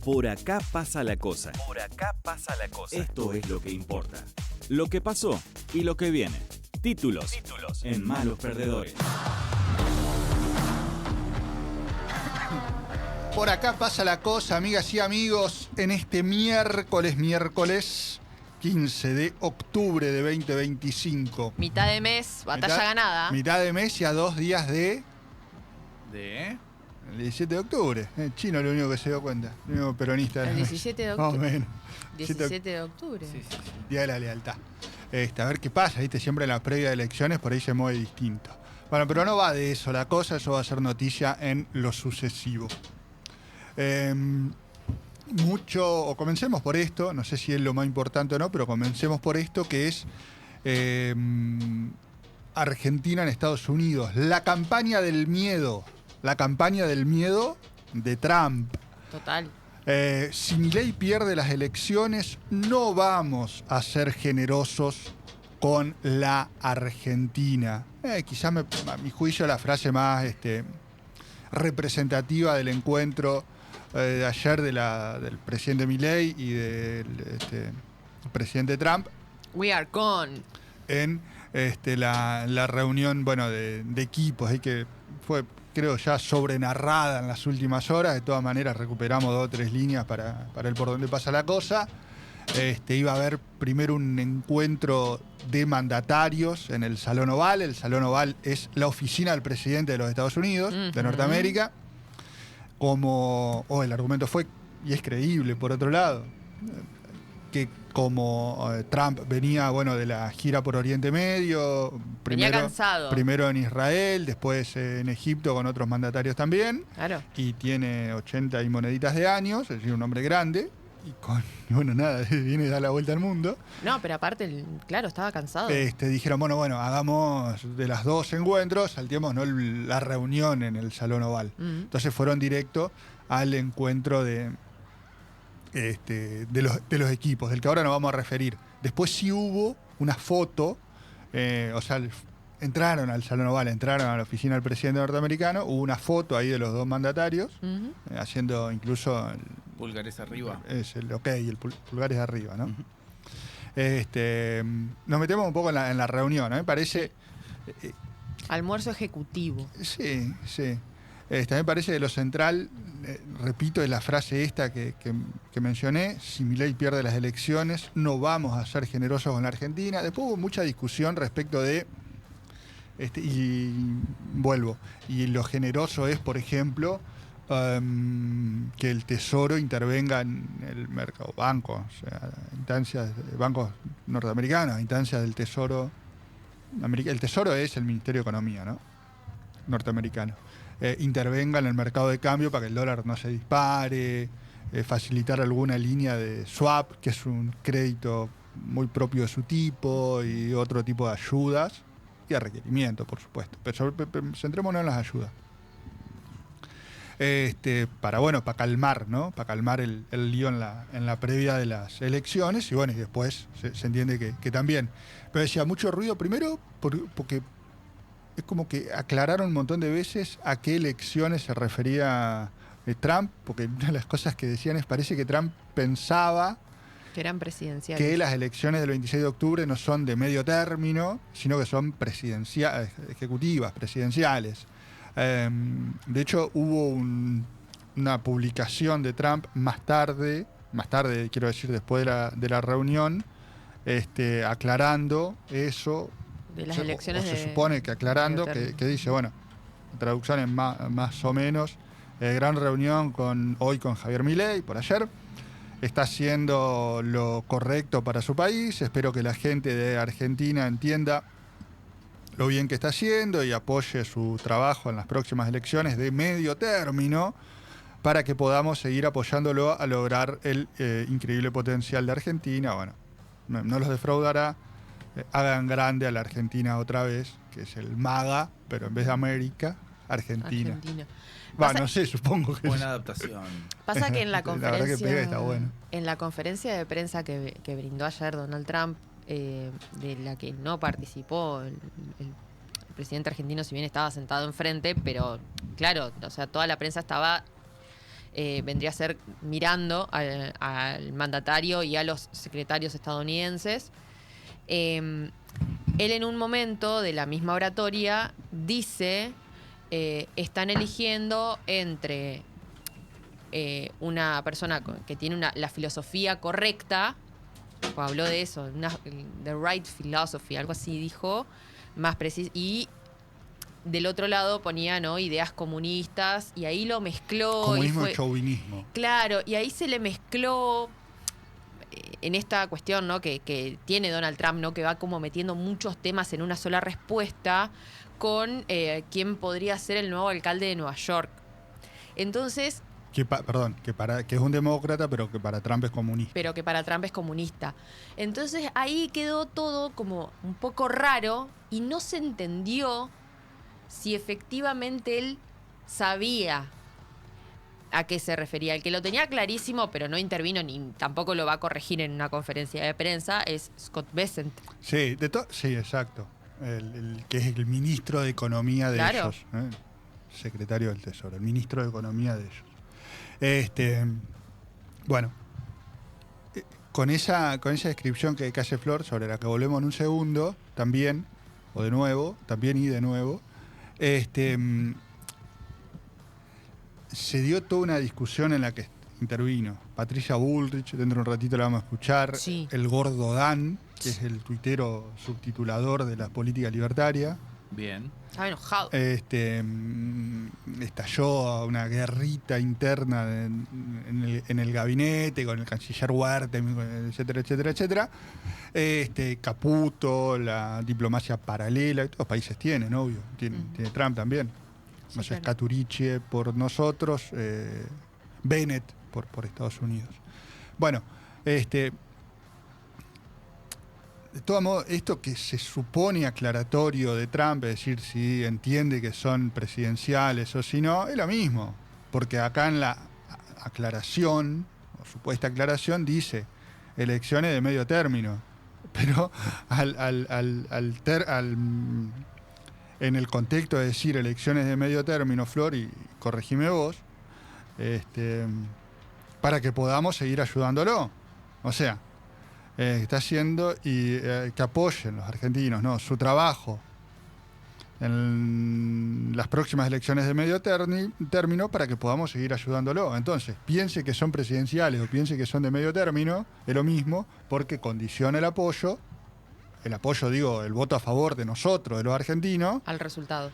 Por acá pasa la cosa. Por acá pasa la cosa. Esto es lo que importa. Lo que pasó y lo que viene. Títulos. En Malos Perdedores. Por acá pasa la cosa, amigas y amigos, en este miércoles 15 de octubre de 2025. Mitad de mes, batalla ganada. Mitad de mes y a 2 días de... ¿De? El 17 de octubre. El chino es lo único que se dio cuenta. El único peronista. El 17 de octubre. Más o menos. 17 de octubre. Sí. Día de la lealtad. A ver qué pasa, ¿viste? Siempre en la previa de elecciones por ahí se mueve distinto. Bueno, pero no va de eso la cosa, eso va a ser noticia en lo sucesivo. Comencemos por esto, no sé si es lo más importante o no, pero comencemos por esto que es Argentina en Estados Unidos. La campaña del miedo de Trump. Total. Si Milei pierde las elecciones, no vamos a ser generosos con la Argentina. Quizás a mi juicio la frase más representativa del encuentro de ayer del presidente Milei y del presidente Trump. We are gone. En la reunión de equipos, que fue, creo, ya sobrenarrada en las últimas horas. De todas maneras recuperamos 2 o 3 líneas para el por donde pasa la cosa. Iba a haber primero un encuentro de mandatarios en el Salón Oval. El Salón Oval es la oficina del presidente de los Estados Unidos, de Norteamérica. El argumento fue, y es creíble por otro lado, que como Trump venía de la gira por Oriente Medio, venía cansado. Primero en Israel, después en Egipto con otros mandatarios también, Claro. y tiene 80 y moneditas de años, es decir, un hombre grande, viene y da la vuelta al mundo. No, pero aparte, claro, estaba cansado. Dijeron, hagamos de las 2 encuentros, salteemos la reunión en el Salón Oval. Entonces fueron directo al encuentro de los equipos, del que ahora nos vamos a referir. Después sí hubo una foto, entraron al Salón Oval, entraron a la oficina del presidente norteamericano, hubo una foto ahí de los 2 mandatarios, haciendo incluso... Pulgares arriba. Es el ok, el pulgares arriba, ¿no? Nos metemos un poco en la reunión, ¿no? Me parece... Almuerzo ejecutivo. Sí. Me parece que lo central, repito, es la frase esta que mencioné: si Milei pierde las elecciones, no vamos a ser generosos con la Argentina. Después hubo mucha discusión respecto de... Y lo generoso es, por ejemplo, que el Tesoro intervenga en el mercado, bancos norteamericanos, instancias del Tesoro. El Tesoro es el Ministerio de Economía, ¿no? Norteamericano. Intervenga en el mercado de cambio para que el dólar no se dispare, facilitar alguna línea de swap, que es un crédito muy propio de su tipo, y otro tipo de ayudas, y a requerimiento, por supuesto. Pero centrémonos en las ayudas. Para calmar, ¿no? Para calmar el lío en la previa de las elecciones, y después se entiende que también. Pero decía, mucho ruido primero porque es como que aclararon un montón de veces a qué elecciones se refería Trump, porque una de las cosas que decían parece que Trump pensaba que eran presidenciales, que las elecciones del 26 de octubre no son de medio término, sino que son ejecutivas, presidenciales. De hecho, hubo una publicación de Trump más tarde, quiero decir, después de la reunión, aclarando eso. De las elecciones se supone que aclarando, que dice, traducciones más o menos, gran reunión hoy con Javier Milei, por ayer, está haciendo lo correcto para su país, espero que la gente de Argentina entienda lo bien que está haciendo y apoye su trabajo en las próximas elecciones de medio término para que podamos seguir apoyándolo a lograr el increíble potencial de Argentina. No los defraudará. Hagan grande a la Argentina otra vez, que es el MAGA, pero en vez de América, Argentina. No sé, supongo que buena adaptación. Pasa que en la verdad que pega, está bueno. En la conferencia de prensa que brindó ayer Donald Trump, de la que no participó el presidente argentino, si bien estaba sentado enfrente, pero claro, toda la prensa estaba vendría a ser mirando al mandatario y a los secretarios estadounidenses. Él en un momento de la misma oratoria dice, están eligiendo entre una persona que tiene la filosofía correcta, o habló de eso, the right philosophy, algo así dijo, más preciso, y del otro lado ponía, ¿no?, ideas comunistas, y ahí lo mezcló. Comunismo y chauvinismo. Claro, y ahí se le mezcló en esta cuestión, ¿no?, que tiene Donald Trump, ¿no?, que va como metiendo muchos temas en una sola respuesta, con quién podría ser el nuevo alcalde de Nueva York. Entonces... que es un demócrata, pero que para Trump es comunista. Pero que para Trump es comunista. Entonces ahí quedó todo como un poco raro y no se entendió si efectivamente él sabía a qué se refería. El que lo tenía clarísimo, pero no intervino ni tampoco lo va a corregir en una conferencia de prensa, es Scott Bessent. Sí, sí, exacto. El que es el ministro de Economía de ellos. Secretario del Tesoro, el ministro de Economía de ellos. Bueno, con esa descripción que hace Flor, sobre la que volvemos en un segundo, también, o de nuevo, también y de nuevo, se dio toda una discusión en la que intervino Patricia Bullrich, dentro de un ratito la vamos a escuchar, sí. El Gordo Dan, que es el tuitero subtitulador de la política libertaria. Bien. Estaba enojado. Estalló una guerrita interna en el gabinete con el canciller Huerta, etcétera, etcétera, etcétera. Caputo, la diplomacia paralela, todos los países tienen, obvio. Tiene Trump también. Sí, No sé, claro. Scaturici por nosotros, Bennett por Estados Unidos. Bueno, de todo modo, esto que se supone aclaratorio de Trump, es decir, si entiende que son presidenciales o si no, es lo mismo. Porque acá en la aclaración, o supuesta aclaración, dice elecciones de medio término. Pero en el contexto de decir elecciones de medio término, Flor, y corregime vos, para que podamos seguir ayudándolo. O sea, está haciendo y que apoyen los argentinos, ¿no?, su trabajo en las próximas elecciones de medio término para que podamos seguir ayudándolo. Entonces, piense que son presidenciales o piense que son de medio término, es lo mismo, porque condiciona el apoyo, digo, el voto a favor de nosotros, de los argentinos. Al resultado.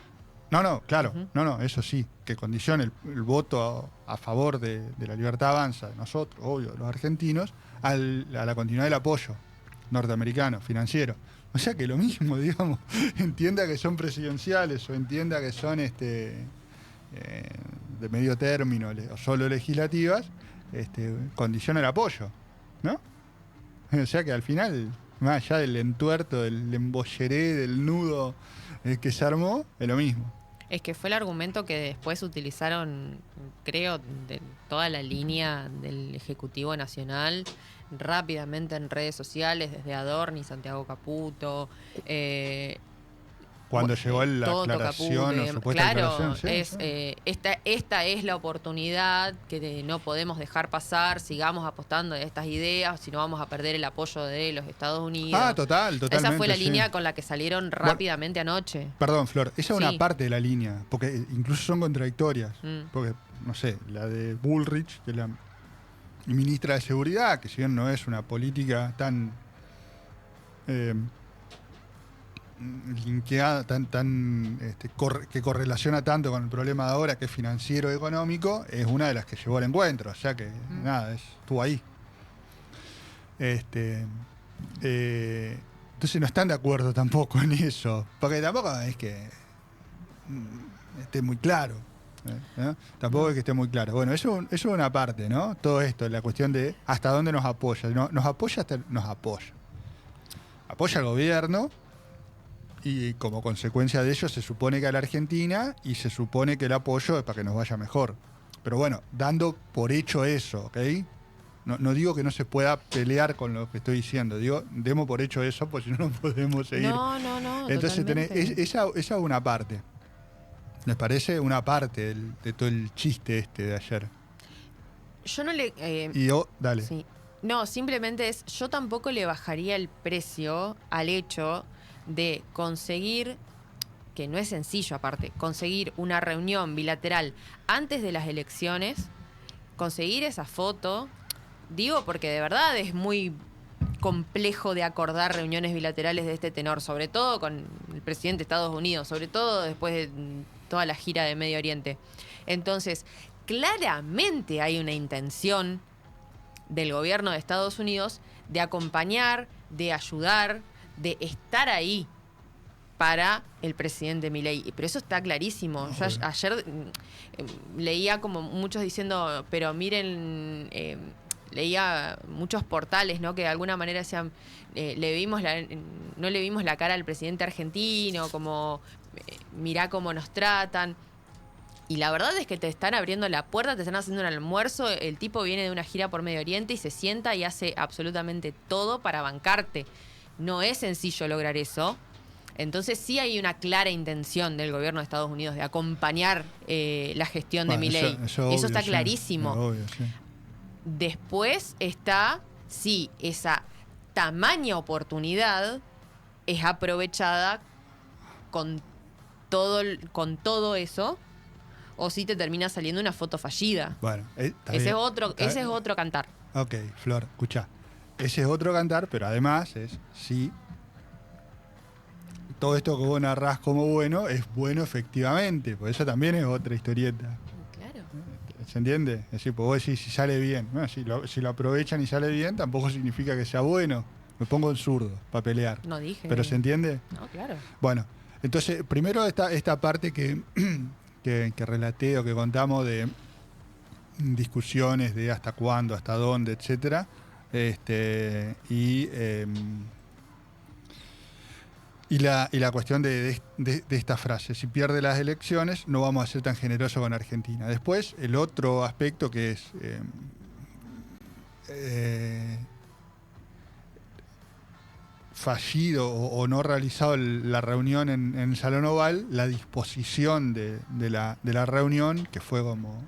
No, claro, eso sí, que condicione el voto a favor de la Libertad Avanza, de nosotros, obvio, de los argentinos, a la continuidad del apoyo norteamericano, financiero. O sea que lo mismo, digamos, entienda que son presidenciales o entienda que son de medio término o solo legislativas, condiciona el apoyo, ¿no? O sea que al final, más allá del entuerto, del embolleré, del nudo que se armó, es lo mismo. Es que fue el argumento que después utilizaron, creo, de toda la línea del Ejecutivo Nacional, rápidamente en redes sociales, desde Adorni, Santiago Caputo. Cuando llegó la Toto aclaración Caputo, o supuesta claro, aclaración. Sí. Esta es la oportunidad que no podemos dejar pasar, sigamos apostando en estas ideas, si no vamos a perder el apoyo de los Estados Unidos. Totalmente. Esa fue la sí. línea con la que salieron rápidamente anoche. Perdón, Flor, esa es Sí. una parte de la línea, porque incluso son contradictorias. Porque, no sé, la de Bullrich, que es la ministra de Seguridad, que si bien no es una política tan linkeada, que correlaciona tanto con el problema de ahora, que es financiero y económico, es una de las que llevó al encuentro. O sea que, nada, estuvo ahí. Entonces no están de acuerdo tampoco en eso, porque tampoco es que esté muy claro, ¿no? Tampoco es que esté muy claro. Bueno, eso es una parte, ¿no? Todo esto, la cuestión de hasta dónde nos apoya. Nos apoya nos apoya. Apoya al gobierno y como consecuencia de ello se supone que a la Argentina, y se supone que el apoyo es para que nos vaya mejor. Pero bueno, dando por hecho eso, ¿ok? No digo que no se pueda pelear con lo que estoy diciendo, digo, demos por hecho eso, porque si no, no podemos seguir. No. Entonces totalmente. esa es una parte. ¿Les parece? Una parte de todo el chiste de ayer. Yo no le... Dale. Sí. No, simplemente yo tampoco le bajaría el precio al hecho de conseguir, que no es sencillo aparte, conseguir una reunión bilateral antes de las elecciones, conseguir esa foto, digo porque de verdad es muy complejo de acordar reuniones bilaterales de este tenor, sobre todo con el presidente de Estados Unidos, sobre todo después de toda la gira de Medio Oriente. Entonces, claramente hay una intención del gobierno de Estados Unidos de acompañar, de ayudar, de estar ahí para el presidente Milei. Pero eso está clarísimo. Yo ayer leía como muchos diciendo, pero miren, leía muchos portales, ¿no? Que de alguna manera decían, no le vimos la cara al presidente argentino, como mirá cómo nos tratan. Y la verdad es que te están abriendo la puerta, te están haciendo un almuerzo, el tipo viene de una gira por Medio Oriente y se sienta y hace absolutamente todo para bancarte. No es sencillo lograr eso. Entonces sí hay una clara intención del gobierno de Estados Unidos de acompañar la gestión de Milei. Eso está clarísimo. Obvio, sí. Después está si esa tamaña oportunidad es aprovechada con todo eso, o si te termina saliendo una foto fallida. Bueno, ese es otro cantar. Ok, Flor, escuchá. Ese es otro cantar, pero además es sí. Todo esto que vos narrás como bueno es bueno efectivamente, porque eso también es otra historieta. Claro. ¿Se entiende? Es decir, pues vos decís si sale bien. Bueno, si lo aprovechan y sale bien, tampoco significa que sea bueno. Me pongo en zurdo para pelear. No dije. ¿Pero se entiende? No, claro. Bueno, entonces, primero esta parte que relaté o que contamos de discusiones de hasta cuándo, hasta dónde, etcétera. Y la cuestión de esta frase, si pierde las elecciones, no vamos a ser tan generosos con Argentina. Después, el otro aspecto que es fallido o no realizado la reunión en el Salón Oval, la disposición de la reunión, que fue como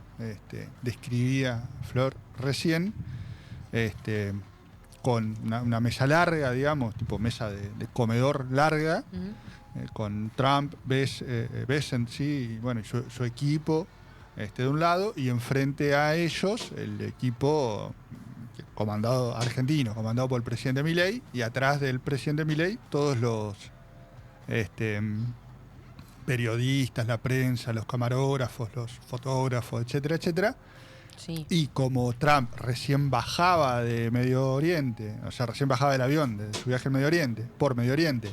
describía Flor recién, con una mesa larga, digamos, tipo mesa de comedor larga, con Trump, Bessent, sí, y bueno, su equipo de un lado, y enfrente a ellos el equipo argentino, comandado por el presidente Milei, y atrás del presidente Milei todos los periodistas, la prensa, los camarógrafos, los fotógrafos, etcétera, etcétera. Sí. Y como Trump recién bajaba de Medio Oriente, o sea, recién bajaba del avión de su viaje por Medio Oriente,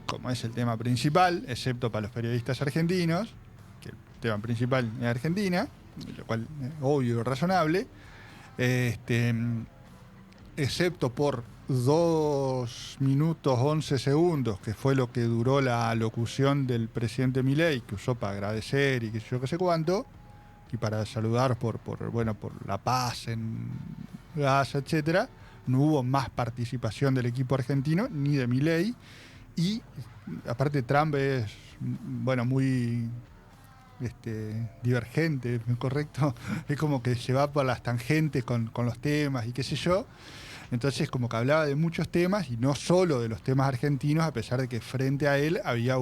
como es el tema principal, excepto para los periodistas argentinos, que el tema principal es Argentina, lo cual es obvio y razonable, excepto por 2 minutos 11 segundos, que fue lo que duró la locución del presidente Milei, que usó para agradecer y qué sé cuánto, y para saludar por la paz en Gaza, etcétera. No hubo más participación del equipo argentino ni de Milei, y aparte Trump es muy divergente, correcto, es como que se va por las tangentes con los temas y qué sé yo. Entonces como que hablaba de muchos temas y no solo de los temas argentinos, a pesar de que frente a él había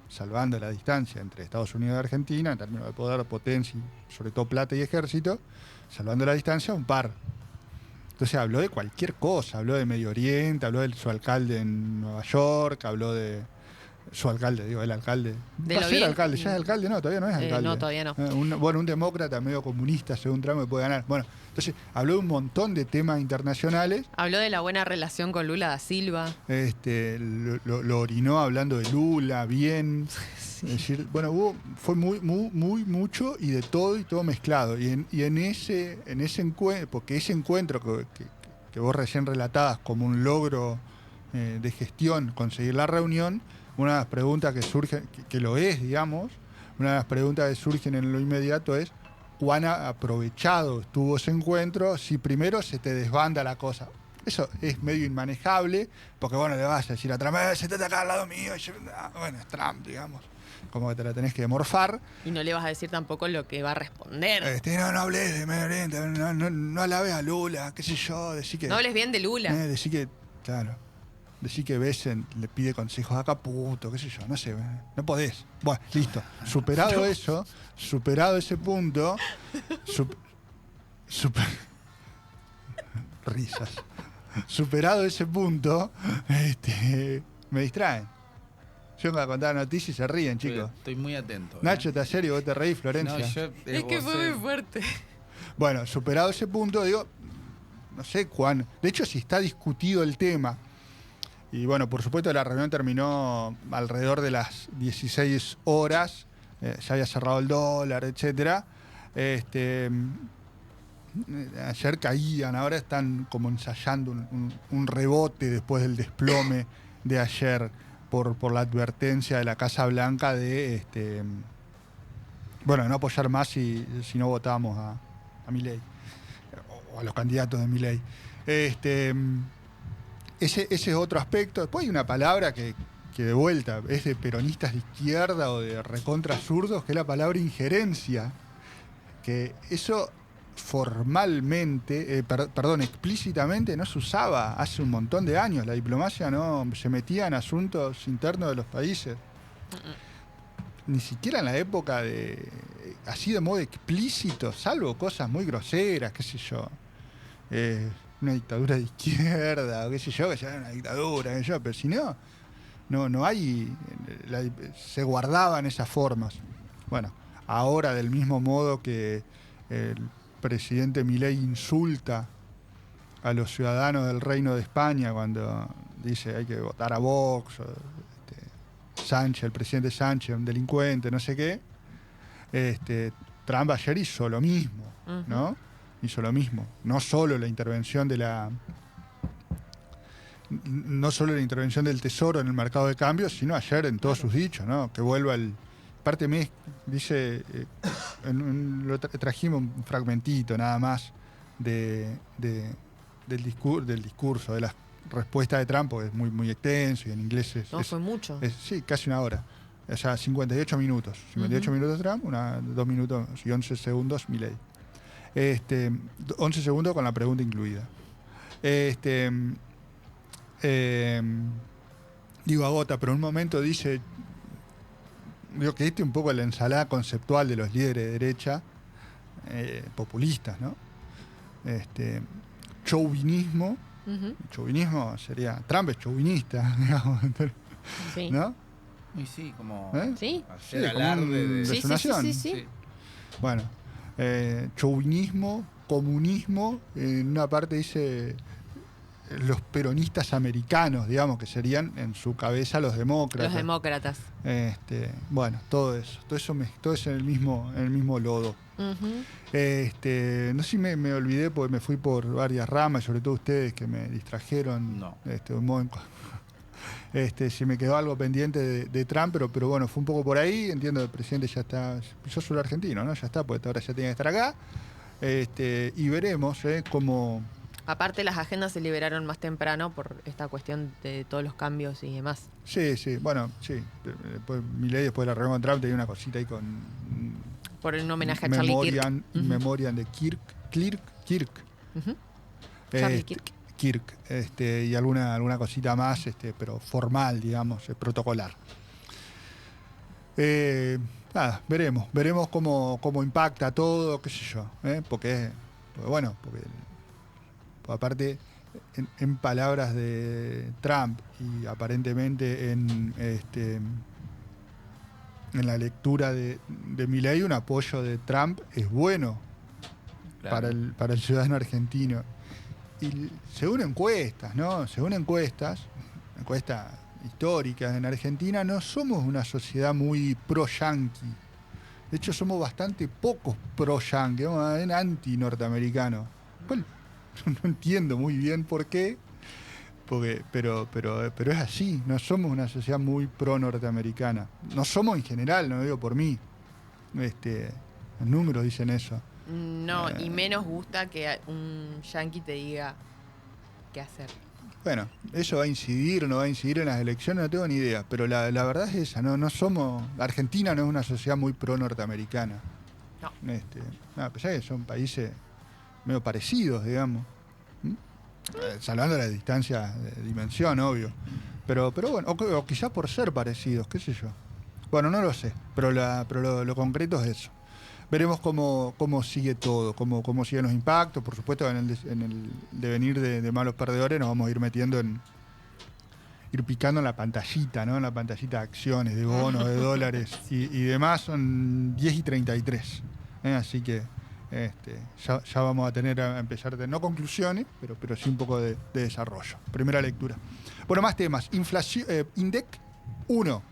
salvando la distancia entre Estados Unidos y Argentina, en términos de poder, potencia, y sobre todo plata y ejército, salvando la distancia, un par. Entonces habló de cualquier cosa, habló de Medio Oriente, habló de su alcalde en Nueva York, habló de su alcalde, el alcalde. Va a ser alcalde, ya es alcalde, no, todavía no es alcalde. No, todavía no. Un demócrata medio comunista, según Trump, que puede ganar. Bueno, entonces habló de un montón de temas internacionales. Habló de la buena relación con Lula da Silva. Lo orinó hablando de Lula, bien. Sí. Es decir, fue mucho y de todo y todo mezclado. Y en ese encuentro, porque ese encuentro que vos recién relatabas como un logro de gestión, conseguir la reunión, una de las preguntas que surgen, que lo es, digamos, una de las preguntas que surgen en lo inmediato es cuán aprovechado estuvo ese encuentro si primero se te desbanda la cosa. Eso es medio inmanejable, porque le vas a decir a Trump, se te ataca al lado mío, es Trump, digamos. como que te la tenés que morfar. Y no le vas a decir tampoco lo que va a responder. No hables de Medio Oriente, no alabes a Lula, qué sé yo, decí que... No hables bien de Lula. Decí que, claro, decí que Besen le pide consejos a Caputo, qué sé yo, no sé, no podés. Bueno, listo, superado eso, superado ese punto, risas. Superado ese punto, me distraen. Yo voy a contar noticias y se ríen, chicos. Estoy muy atento. Nacho, ¿te serio? ¿Vos te reís, Florencia? No, yo, Es que fue muy fuerte. Bueno, superado ese punto, digo, no sé cuán... De hecho, si está discutido el tema, y bueno, por supuesto la reunión terminó alrededor de las 16 horas, ya había cerrado el dólar, etcétera. Ayer caían, ahora están como ensayando un rebote después del desplome de ayer por la advertencia de la Casa Blanca de no apoyar más si no votábamos a Milei o a los candidatos de Milei. Ese es otro aspecto. Después hay una palabra que de vuelta es de peronistas de izquierda o de recontra zurdos, que es la palabra injerencia, que eso formalmente, explícitamente no se usaba hace un montón de años. La diplomacia no se metía en asuntos internos de los países. Ni siquiera en la época así de modo explícito, salvo cosas muy groseras, qué sé yo. Una dictadura de izquierda, o qué sé yo, que sea una dictadura, qué sé yo, pero si no hay, se guardaban esas formas. Bueno, ahora del mismo modo que el presidente Milei insulta a los ciudadanos del Reino de España cuando dice hay que votar a Vox, Sánchez, el presidente Sánchez, un delincuente, no sé qué. Trump ayer hizo lo mismo, ¿no? Hizo lo mismo. No solo la intervención del Tesoro en el mercado de cambios, sino ayer en todos sus dichos, ¿no? Que vuelva el... Parte me dice, trajimos un fragmentito nada más del discurso, de las respuestas de Trump, porque es muy, muy extenso y en inglés fue mucho. Sí, casi una hora. O sea, 58 minutos. 58 minutos Trump, 2 minutos y 11 segundos Milei. 11 segundos con la pregunta incluida. Digo agota, pero en un momento dice... Digo que un poco la ensalada conceptual de los líderes de derecha, populistas, ¿no? Chauvinismo. Chauvinismo sería... Trump es chauvinista, digamos, Sí. ¿no? Y sí, como Sí. hacer Sí, como alarde de su nación. Sí. Bueno, chauvinismo, comunismo, en una parte dice los peronistas americanos, digamos, que serían en su cabeza los demócratas. Los demócratas. Bueno, todo eso en el mismo lodo. Ujú. No sé si me olvidé porque me fui por varias ramas, sobre todo ustedes que me distrajeron. No. Un modo si me quedó algo pendiente de Trump, pero bueno, fue un poco por ahí. Entiendo que el presidente ya está, yo soy argentino, ¿no? Ya está, porque ahora ya tiene que estar acá. Y veremos cómo... Aparte, las agendas se liberaron más temprano por esta cuestión de todos los cambios y demás. Sí, bueno, sí. Después Milei, después de la reunión con Trump, tenía una cosita ahí con... Por un homenaje a Charlie Kirk. Memoriam de Kirk. Ujú. Charlie Kirk. Y alguna cosita más, pero formal, digamos, protocolar. Nada, veremos cómo impacta todo, qué sé yo, porque aparte, en palabras de Trump y aparentemente en la lectura de Milei, un apoyo de Trump es bueno, Claro. para el ciudadano argentino. Y según encuestas, ¿no? encuestas históricas en Argentina, no somos una sociedad muy pro-yanqui. De hecho, somos bastante pocos pro-yanqui, en anti-norteamericano. Bueno, no entiendo muy bien por qué, pero es así. No somos una sociedad muy pro-norteamericana. No somos en general, no lo digo por mí. Los números dicen eso. No, y menos gusta que un yanqui te diga qué hacer. Bueno, eso va a incidir, no va a incidir en las elecciones, no tengo ni idea. Pero la verdad es esa, no somos. Argentina no es una sociedad muy pro-norteamericana. No. A pesar de que son países medio parecidos, digamos. Salvando la distancia de dimensión, obvio. Pero bueno, o quizás por ser parecidos, qué sé yo. Bueno, no lo sé, pero lo concreto es eso. Veremos cómo sigue todo, cómo siguen los impactos. Por supuesto, en el devenir de malos perdedores nos vamos a ir metiendo ir picando en la pantallita, ¿no? En la pantallita de acciones, de bonos, de dólares y demás. Son 10:33. Así que ya vamos a tener a empezar, no conclusiones, pero sí un poco de desarrollo. Primera lectura. Bueno, más temas. Inflación, INDEC 1.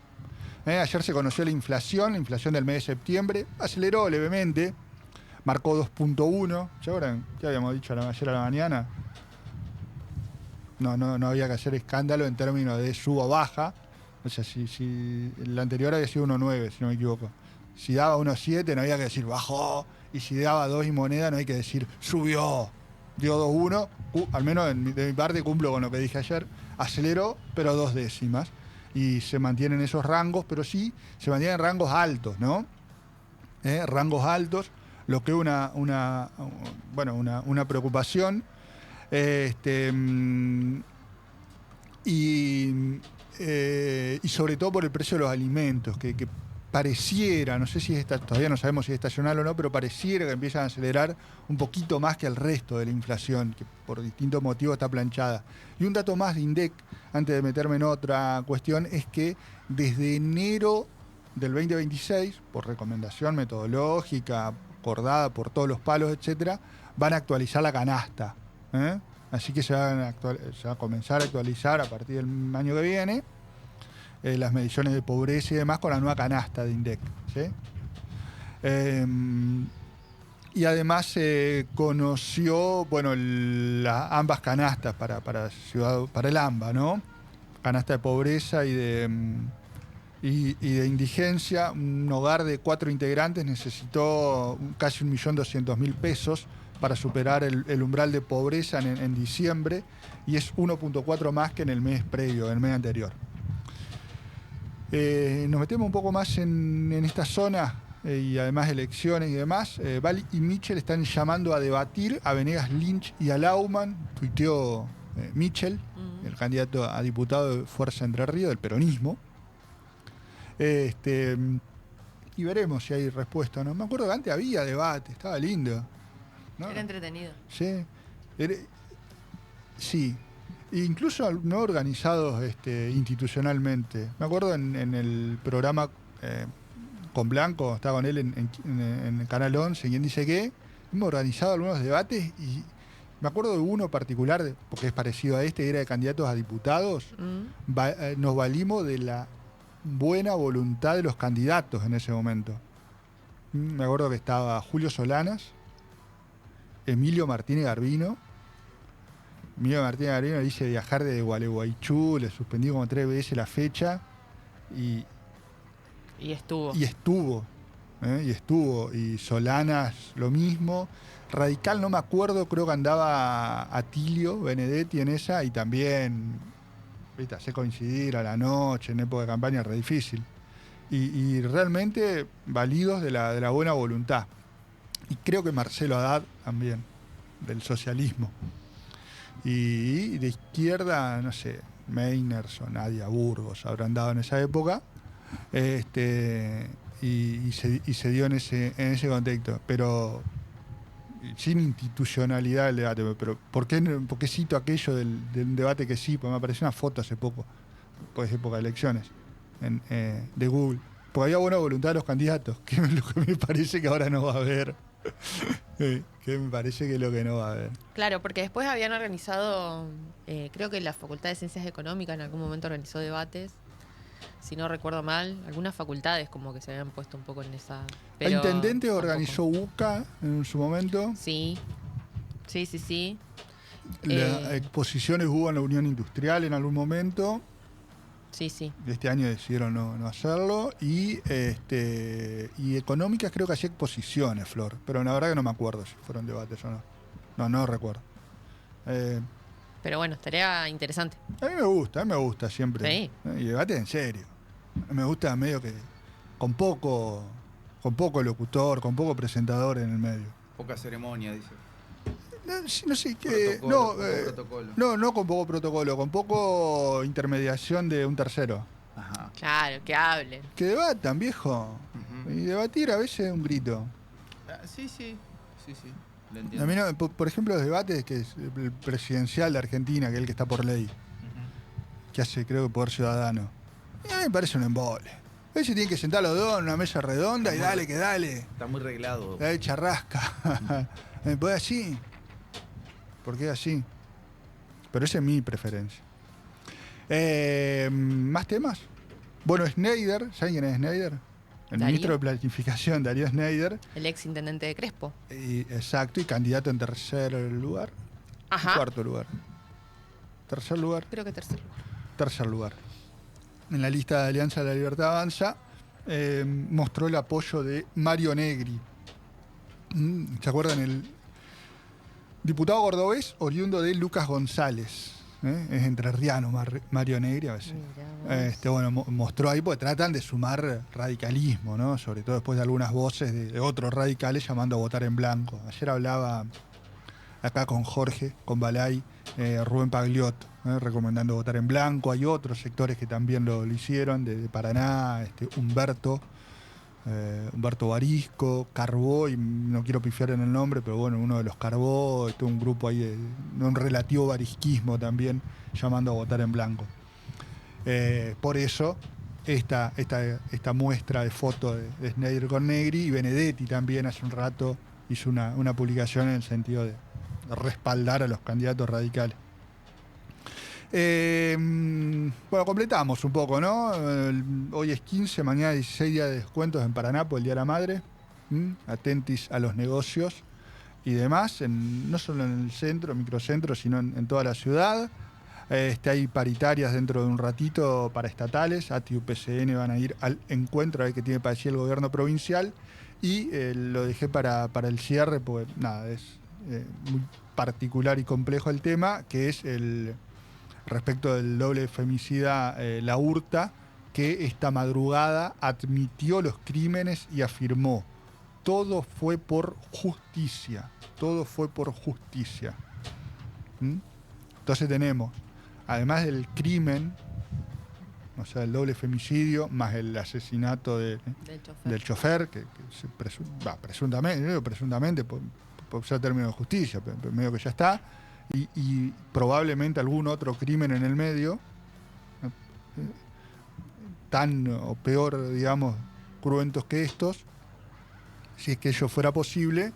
Ayer se conoció la inflación del mes de septiembre. Aceleró levemente, marcó 2.1. ¿Se acuerdan qué habíamos dicho ayer a la mañana? No había que hacer escándalo en términos de suba o baja. O sea, si el anterior había sido 1.9, si no me equivoco. Si daba 1.7 no había que decir bajó. Y si daba 2 y moneda no hay que decir subió. Dio 2.1. Al menos de mi parte cumplo con lo que dije ayer. Aceleró, pero 2 décimas. Y se mantienen esos rangos, pero sí se mantienen rangos altos, ¿no? Rangos altos, lo que es una preocupación. Y sobre todo por el precio de los alimentos, que pareciera, no sé si todavía no sabemos si es estacional o no, pero pareciera que empiezan a acelerar un poquito más que el resto de la inflación, que por distintos motivos está planchada. Y un dato más de INDEC, antes de meterme en otra cuestión, es que desde enero del 2026, por recomendación metodológica, acordada por todos los palos, etcétera, van a actualizar la canasta. Así que se va a comenzar a actualizar a partir del año que viene las mediciones de pobreza y demás con la nueva canasta de INDEC, ¿sí? Y además se conoció, ambas canastas para el AMBA, ¿no? Canasta de pobreza y de indigencia. Un hogar de 4 integrantes necesitó casi 1.200.000 pesos para superar el umbral de pobreza en diciembre, y es 1.4 más que en el mes previo, en el mes anterior. Nos metemos un poco más en esta zona y además elecciones y demás. Valli y Mitchell están llamando a debatir a Venegas Lynch y a Laumann, tuiteó Mitchell, el candidato a diputado de Fuerza Entre Ríos, del peronismo. Y veremos si hay respuesta o no. Me acuerdo que antes había debate, estaba lindo, ¿no? Era entretenido. Sí. Sí. Incluso no organizados institucionalmente. Me acuerdo en el programa con Blanco, estaba con él en el Canal 11, ¿Quién dice qué? Hemos organizado algunos debates y me acuerdo de uno particular, porque es parecido a era de candidatos a diputados. Nos valimos de la buena voluntad de los candidatos en ese momento. Me acuerdo que estaba Julio Solanas, Emilio Martínez Garbino. Emilio Martínez Garbino dice viajar de Gualeguaychú, le suspendí como 3 veces la fecha y estuvo. Y Solanas lo mismo. Radical no me acuerdo, creo que andaba Atilio Benedetti en esa, y también, ¿viste?, hacer coincidir a la noche en época de campaña es re difícil. Y realmente válidos de la buena voluntad. Y creo que Marcelo Haddad también, del socialismo. Y de izquierda, no sé, Meiners o Nadia Burgos habrán dado en esa época. Y se dio en ese contexto, pero sin institucionalidad el debate. Pero ¿por qué cito aquello del debate que sí? Porque me apareció una foto hace poco, pues época de elecciones, de Google. Porque había buena voluntad de los candidatos, que es lo que me parece que ahora no va a haber. Que me parece que es lo que no va a haber. Claro, porque después habían organizado, creo que la Facultad de Ciencias Económicas en algún momento organizó debates, si no recuerdo mal, algunas facultades como que se habían puesto un poco en esa... El intendente organizó UCA en su momento. Sí. Las exposiciones hubo en la Unión Industrial en algún momento. Sí. Este año decidieron no hacerlo. Y económicas creo que hacía exposiciones, Flor. Pero la verdad que no me acuerdo si fueron debates o no. No recuerdo. Pero bueno, estaría interesante. A mí me gusta siempre. Sí. Y debate en serio. Me gusta medio que con poco locutor, con poco presentador en el medio. Poca ceremonia, dice. No sé qué. No con poco protocolo, con poco intermediación de un tercero. Ajá. Claro, que hablen. Que debatan, viejo. Ujú. Y debatir a veces es un grito. Sí. Lo A entiendo. mí no, por ejemplo, los debates que es el presidencial de Argentina, que es el que está por ley, Ujú. que hace, creo que, poder ciudadano. Y a mí me parece un embole. A veces tienen que sentar los dos en una mesa redonda y dale, que dale. Está muy reglado. Dale, charrasca. ¿Me puede así? ¿Por qué así? Pero esa es mi preferencia. ¿Más temas? Bueno, Schneider, ¿saben quién es Schneider? El Darío. ministro de Planificación, Darío Schneider. El ex intendente de Crespo. Exacto, y candidato en tercer lugar. Ajá. Cuarto lugar. Tercer lugar. Creo que tercero. Tercer lugar. En la lista de Alianza de la Libertad Avanza, mostró el apoyo de Mario Negri. ¿Se acuerdan? El diputado cordobés oriundo de Lucas González. Es entrerriano Mario Negri a veces. Bueno, mostró ahí, porque tratan de sumar radicalismo, ¿no? Sobre todo después de algunas voces de otros radicales llamando a votar en blanco. Ayer hablaba acá con Jorge, con Balay, Rubén Pagliot, recomendando votar en blanco. Hay otros sectores que también lo hicieron, de Paraná, Humberto Barisco, Carbó, y no quiero pifiar en el nombre, pero bueno, uno de los Carbó, un grupo ahí de un relativo barisquismo también, llamando a votar en blanco. Por eso, esta muestra de foto de Schneider con Negri, y Benedetti también hace un rato hizo una publicación en el sentido de respaldar a los candidatos radicales. Bueno, completamos un poco, ¿no? Hoy es 15, mañana 16 días de descuentos en Paraná por el Día de la Madre. Atentis a los negocios y demás, no solo en el centro, microcentro, sino en toda la ciudad. Hay paritarias dentro de un ratito para estatales. ATI y UPCN van a ir al encuentro a ver qué tiene para decir el gobierno provincial. Y lo dejé para el cierre, porque nada, es muy particular y complejo el tema, que es respecto del doble femicida, la URTA, que esta madrugada admitió los crímenes y afirmó: todo fue por justicia, todo fue por justicia. Entonces tenemos, además del crimen, o sea, el doble femicidio, más el asesinato del chofer, que presuntamente, por usar términos de justicia, pero medio que ya está, y probablemente algún otro crimen en el medio, tan o peor, digamos, cruentos que estos, si es que ello fuera posible.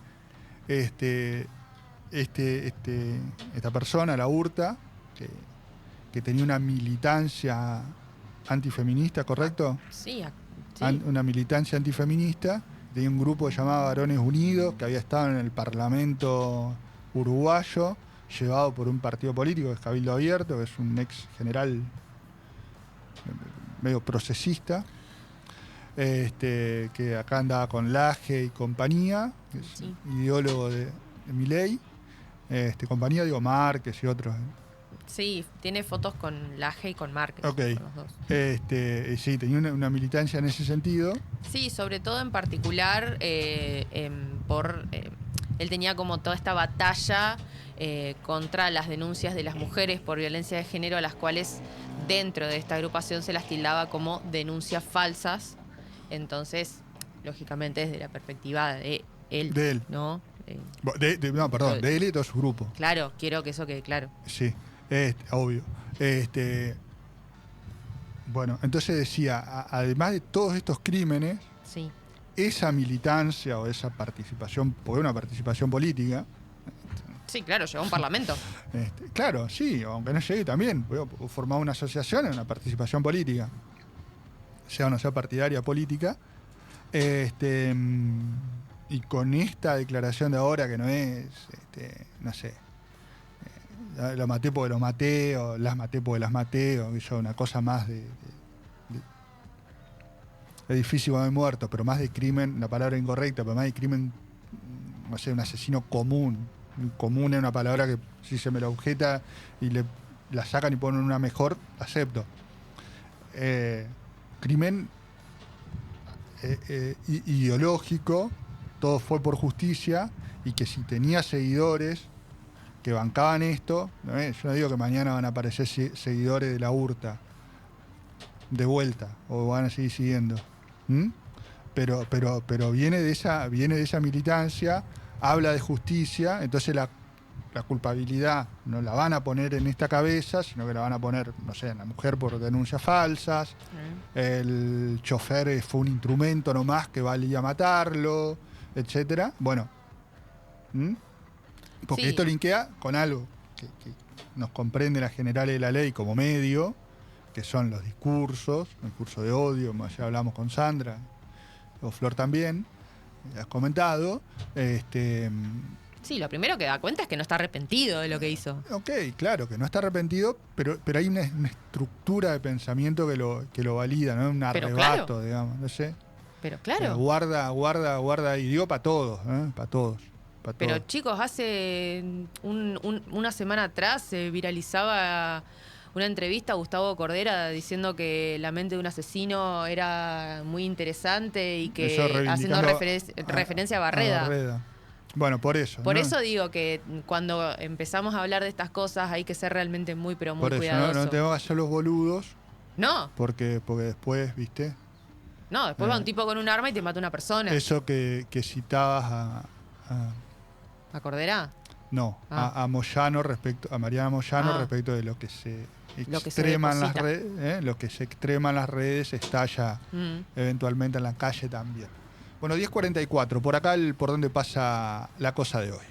Esta persona, la URTA, que tenía una militancia antifeminista, ¿correcto? Sí. Una militancia antifeminista, tenía un grupo que llamaba Varones Unidos, que había estado en el Parlamento uruguayo, llevado por un partido político, que es Cabildo Abierto, que es un ex general medio procesista, que acá andaba con Laje y compañía, que es ideólogo de Milei, compañía, digo, Márquez y otros. Sí, tiene fotos con Laje y con Márquez. Okay. Con los dos. Sí, tenía una militancia en ese sentido. Sí, sobre todo en particular él tenía como toda esta batalla contra las denuncias de las mujeres por violencia de género, a las cuales dentro de esta agrupación se las tildaba como denuncias falsas. Entonces, lógicamente, desde la perspectiva de él. ¿No? De él y todo su grupo. Claro, quiero que eso quede claro. Sí, obvio. Bueno, entonces decía, además de todos estos crímenes, sí, esa militancia o esa participación, porque una participación política. Sí, claro, llegó a un parlamento. Claro, sí, aunque no llegue también, formar una asociación en una participación política, sea o no sea partidaria política, y con esta declaración de ahora, que no es, no sé, lo maté porque lo maté, o las maté porque las maté, o yo, una cosa más de edificio de muertos, pero más de crimen, la palabra incorrecta, pero más de crimen, no sé, un asesino común, común, es una palabra que si se me la objeta y la sacan y ponen una mejor, acepto. Crimen ideológico, todo fue por justicia, y que si tenía seguidores que bancaban esto, ¿no? Yo no digo que mañana van a aparecer seguidores de la URTA de vuelta, o van a seguir siguiendo. Pero viene de esa militancia, habla de justicia, entonces la culpabilidad no la van a poner en esta cabeza, sino que la van a poner, no sé, en la mujer por denuncias falsas, el chofer fue un instrumento nomás que valía matarlo, etcétera. Bueno, porque esto linkea con algo que nos comprende las generales de la ley como medio, que son los discursos, el discurso de odio, como ya hablamos con Sandra, o Flor también, has comentado. Sí, lo primero que da cuenta es que no está arrepentido de lo que hizo. Ok, claro, que no está arrepentido, pero hay una estructura de pensamiento que lo valida, ¿no? Un arrebato, claro, digamos, no sé. Pero claro. Guarda, y digo para todos, para todos. Pero chicos, hace una semana atrás se viralizaba una entrevista a Gustavo Cordera diciendo que la mente de un asesino era muy interesante y que haciendo referencia a Barreda. Bueno, por eso. Por eso digo que cuando empezamos a hablar de estas cosas hay que ser realmente muy, pero muy cuidadosos. Por eso, no tenemos que hacer los boludos. No. Porque después, ¿viste? No, después va un tipo con un arma y te mata una persona. Eso que citabas ¿A Cordera? No, a Moyano a Mariana Moyano respecto de lo que se extrema en las redes, lo que se extrema en las redes estalla eventualmente en la calle también. Bueno, 10:44, por acá por donde pasa la cosa de hoy.